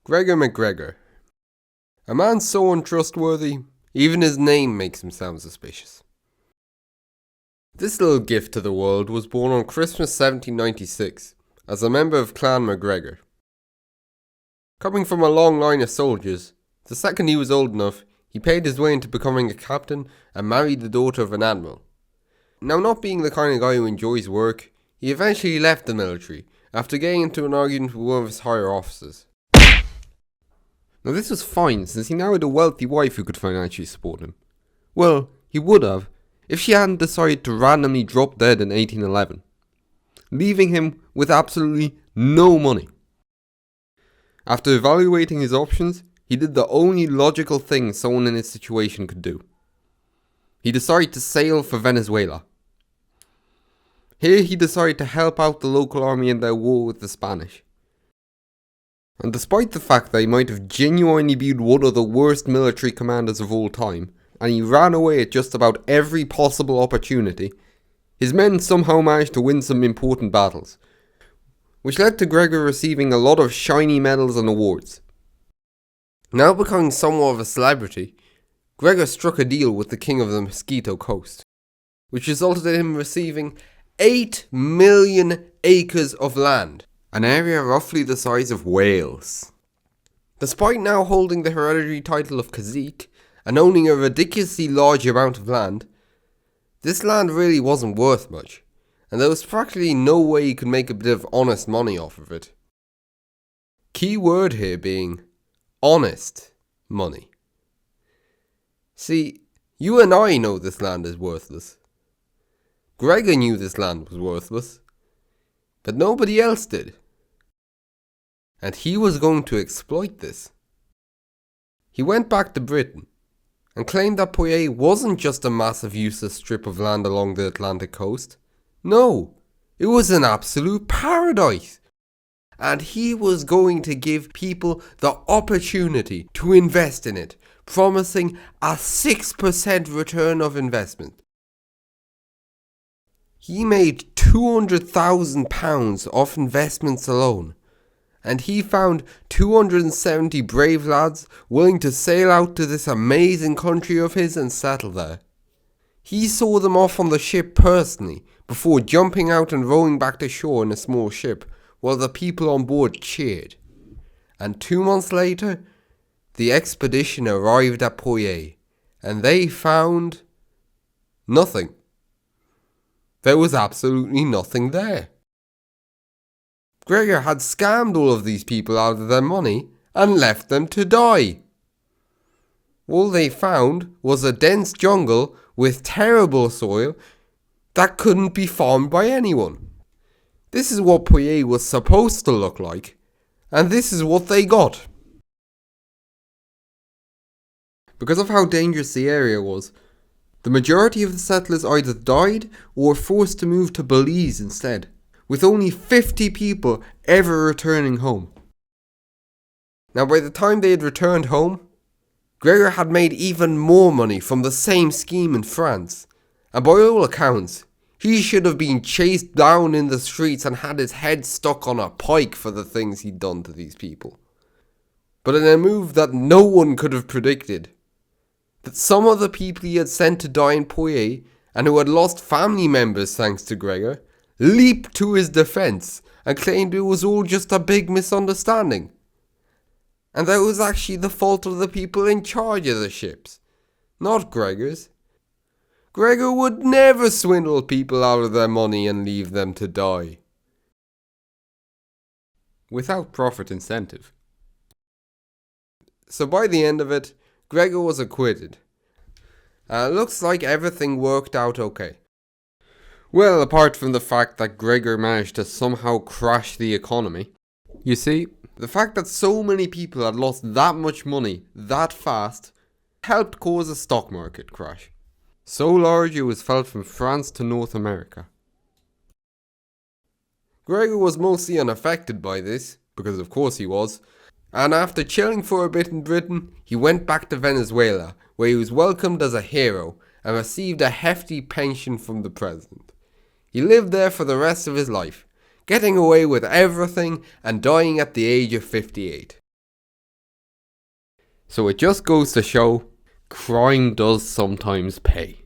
Gregor McGregor. A man so untrustworthy, even his name makes him sound suspicious. This little gift to the world was born on Christmas 1796 as a member of Clan McGregor. Coming from a long line of soldiers, the second he was old enough, he paid his way into becoming a captain and married the daughter of an admiral. Now, not being the kind of guy who enjoys work, he eventually left the military after getting into an argument with one of his higher officers. Now, this was fine since he now had a wealthy wife who could financially support him. Well, he would have if she hadn't decided to randomly drop dead in 1811, leaving him with absolutely no money. After evaluating his options, he did the only logical thing someone in his situation could do. He decided to sail for Venezuela. Here he decided to help out the local army in their war with the Spanish. And despite the fact that he might have genuinely been one of the worst military commanders of all time, and he ran away at just about every possible opportunity, his men somehow managed to win some important battles, which led to Gregor receiving a lot of shiny medals and awards. Now becoming somewhat of a celebrity, Gregor struck a deal with the king of the Mosquito Coast, which resulted in him receiving 8 million acres of land, an area roughly the size of Wales. Despite now holding the hereditary title of Cazique and owning a ridiculously large amount of land, this land really wasn't worth much, and there was practically no way he could make a bit of honest money off of it. Key word here being honest money. See, you and I know this land is worthless. Gregor knew this land was worthless, but nobody else did. And he was going to exploit this. He went back to Britain and claimed that Poitiers wasn't just a massive useless strip of land along the Atlantic coast. No, it was an absolute paradise. And he was going to give people the opportunity to invest in it, promising a 6% return of investment. He made £200,000 off investments alone, and he found 270 brave lads willing to sail out to this amazing country of his and settle there. He saw them off on the ship personally, before jumping out and rowing back to shore in a small ship, while the people on board cheered. And 2 months later, the expedition arrived at Poitiers, and they found nothing. There was absolutely nothing there. Gregor had scammed all of these people out of their money and left them to die. All they found was a dense jungle with terrible soil that couldn't be farmed by anyone. This is what Poitiers was supposed to look like, and this is what they got. Because of how dangerous the area was, the majority of the settlers either died or were forced to move to Belize instead, with only 50 people ever returning home. Now, by the time they had returned home, Gregor had made even more money from the same scheme in France, and by all accounts, he should have been chased down in the streets and had his head stuck on a pike for the things he'd done to these people. But in a move that no one could have predicted, that some of the people he had sent to die in Poitiers, and who had lost family members thanks to Gregor, leaped to his defence and claimed it was all just a big misunderstanding, and that it was actually the fault of the people in charge of the ships, not Gregor's. Gregor would never swindle people out of their money and leave them to die. Without profit incentive. So by the end of it, Gregor was acquitted. And it looks like everything worked out okay. Well, apart from the fact that Gregor managed to somehow crash the economy. You see, the fact that so many people had lost that much money that fast helped cause a stock market crash. So large it was felt from France to North America. Gregor was mostly unaffected by this, because of course he was, and after chilling for a bit in Britain, he went back to Venezuela, where he was welcomed as a hero and received a hefty pension from the president. He lived there for the rest of his life, getting away with everything and dying at the age of 58. So it just goes to show, crime does sometimes pay.